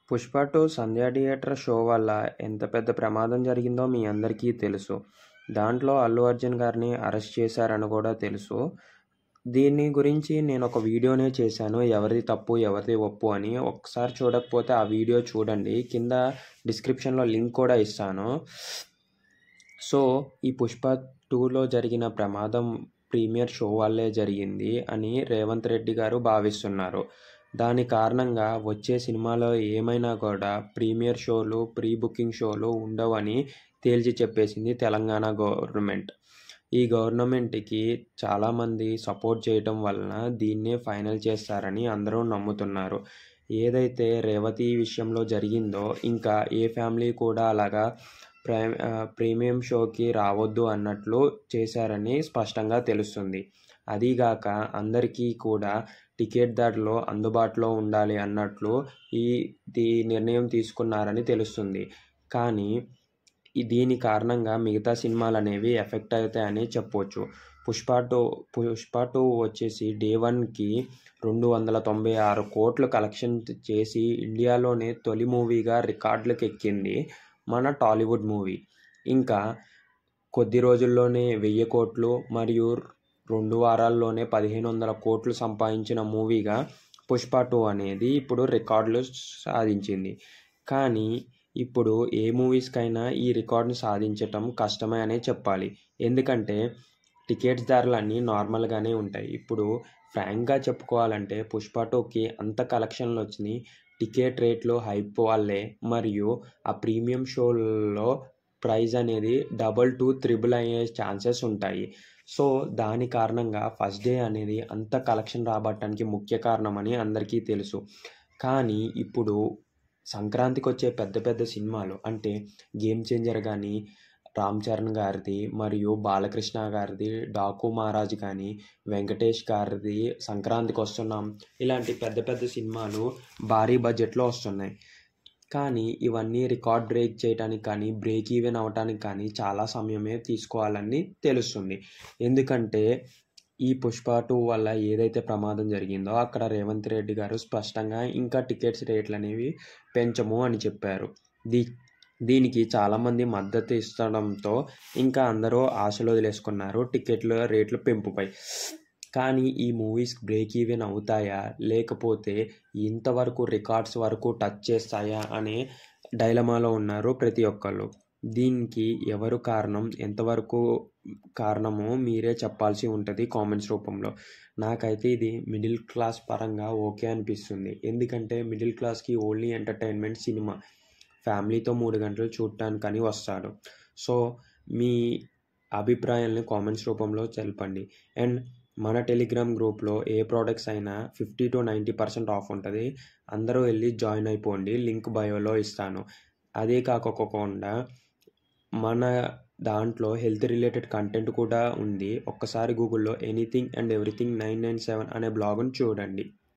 పుష్ప 2 సంధ్య theatre show వల్ల ఎంత పెద్ద ప్రమాదం జరిగిందో మీ అందరికీ తెలుసు. దాంట్లో అల్లు అర్జున్ గారిని అరెస్ట్ చేశారని కూడా తెలుసు. దీని గురించి నేను ఒక వీడియోనే చేశాను, ఎవరిది తప్పు ఎవరిది ఒప్పు అని. ఒకసారి చూడకపోతే ఆ వీడియో చూడండి, కింద డిస్క్రిప్షన్లో లింక్ కూడా ఇస్తాను. సో ఈ పుష్ప 2లో జరిగిన ప్రమాదం ప్రీమియర్ షో వల్లే జరిగింది అని రేవంత్ రెడ్డి గారు భావిస్తున్నారు. దాని కారణంగా వచ్చే సినిమాలో ఏమైనా కూడా ప్రీమియర్ షోలు, ప్రీ బుకింగ్ షోలు ఉండవని తేల్చి చెప్పేసింది తెలంగాణ గవర్నమెంట్. ఈ గవర్నమెంట్కి చాలామంది సపోర్ట్ చేయటం వలన దీన్నే ఫైనల్ చేస్తారని అందరూ నమ్ముతున్నారు. ఏదైతే రేవతి విషయంలో జరిగిందో ఇంకా ఏ ఫ్యామిలీ కూడా అలాగా ప్రీమియం షోకి రావద్దు అన్నట్లు చేశారని స్పష్టంగా తెలుస్తుంది. అదీగాక అందరికీ కూడా టికెట్ ధరలో అందుబాటులో ఉండాలి అన్నట్లు ఈ నిర్ణయం తీసుకున్నారని తెలుస్తుంది. కానీ దీని కారణంగా మిగతా సినిమాలు అనేవి ఎఫెక్ట్ అవుతాయని చెప్పవచ్చు. పుష్ప 2 వచ్చేసి డే 1కి 296 కోట్లు కలెక్షన్ చేసి ఇండియాలోనే తొలి మూవీగా రికార్డులకు ఎక్కింది మన టాలీవుడ్ మూవీ. ఇంకా కొద్ది రోజుల్లోనే 1000 కోట్లు మరియు 2 వారాల్లోనే 1500 కోట్లు సంపాదించిన మూవీగా పుష్ప 2 అనేది ఇప్పుడు రికార్డులు సాధించింది. కానీ ఇప్పుడు ఏ మూవీస్కైనా ఈ రికార్డును సాధించటం కష్టమే అనే చెప్పాలి. ఎందుకంటే టికెట్స్ ధరలన్నీ నార్మల్గానే ఉంటాయి. ఇప్పుడు ఫ్రాంక్గా చెప్పుకోవాలంటే పుష్ప 2కి అంత కలెక్షన్లు వచ్చినాయి టికెట్ రేట్లు హైప్ వల్లే, మరియు ఆ ప్రీమియం షోల్లో ప్రైస్ అనేది డబుల్ టు త్రిబుల్ అయ్యే ఛాన్సెస్ ఉంటాయి. సో దాని కారణంగా ఫస్ట్ డే అనేది అంత కలెక్షన్ రాబట్టడానికి ముఖ్య కారణమని అందరికీ తెలుసు. కానీ ఇప్పుడు సంక్రాంతికి వచ్చే పెద్ద పెద్ద సినిమాలు అంటే గేమ్ చేంజర్ కానీ, రామ్ చరణ్ గారిది మరియు బాలకృష్ణ గారిది డాకు మహారాజ్ కానీ, వెంకటేష్ గారిది సంక్రాంతికి వస్తున్నాం, ఇలాంటి పెద్ద పెద్ద సినిమాలు భారీ బడ్జెట్లో వస్తున్నాయి. కానీ ఇవన్నీ రికార్డ్ బ్రేక్ చేయడానికి కానీ, బ్రేక్ ఈవెన్ అవ్వటానికి కానీ చాలా సమయమే తీసుకోవాలని తెలుస్తుంది. ఎందుకంటే ఈ పుష్ప 2 వల్ల ఏదైతే ప్రమాదం జరిగిందో అక్కడ రేవంత్ రెడ్డి గారు స్పష్టంగా ఇంకా టికెట్స్ రేట్లు అనేవి పెంచము అని చెప్పారు. దీనికి చాలామంది మద్దతు ఇస్తడంతో ఇంకా అందరూ ఆశలు వదిలేసుకున్నారు టికెట్ల రేట్ల పెంపుపై. కానీ ఈ మూవీస్ బ్రేక్ ఈవెన్ అవుతాయా లేకపోతే ఇంతవరకు రికార్డ్స్ వరకు టచ్ చేస్తాయా అనే డైలమాలో ఉన్నారు ప్రతి ఒక్కళ్ళు. దీనికి ఎవరు కారణం, ఎంతవరకు కారణమో మీరే చెప్పాల్సి ఉంటుంది కామెంట్స్ రూపంలో. నాకైతే ఇది మిడిల్ క్లాస్ పరంగా ఓకే అనిపిస్తుంది. ఎందుకంటే మిడిల్ క్లాస్కి ఓన్లీ ఎంటర్టైన్మెంట్ సినిమా, ఫ్యామిలీతో 3 గంటలు చూడటానికని వస్తాడు. సో మీ అభిప్రాయాలను కామెంట్స్ రూపంలో తెలపండి. అండ్ మన టెలిగ్రామ్ గ్రూప్లో ఏ ప్రోడక్ట్స్ అయినా 50 to 90% ఆఫ్ ఉంటుంది. అందరూ వెళ్ళి జాయిన్ అయిపోండి, లింక్ బయోలో ఇస్తాను. అదే కాకోకుండా మన దాంట్లో హెల్త్ రిలేటెడ్ కంటెంట్ కూడా ఉంది. ఒక్కసారి గూగుల్లో ఎనీథింగ్ అండ్ ఎవ్రీథింగ్ 997 అనే బ్లాగ్ను చూడండి.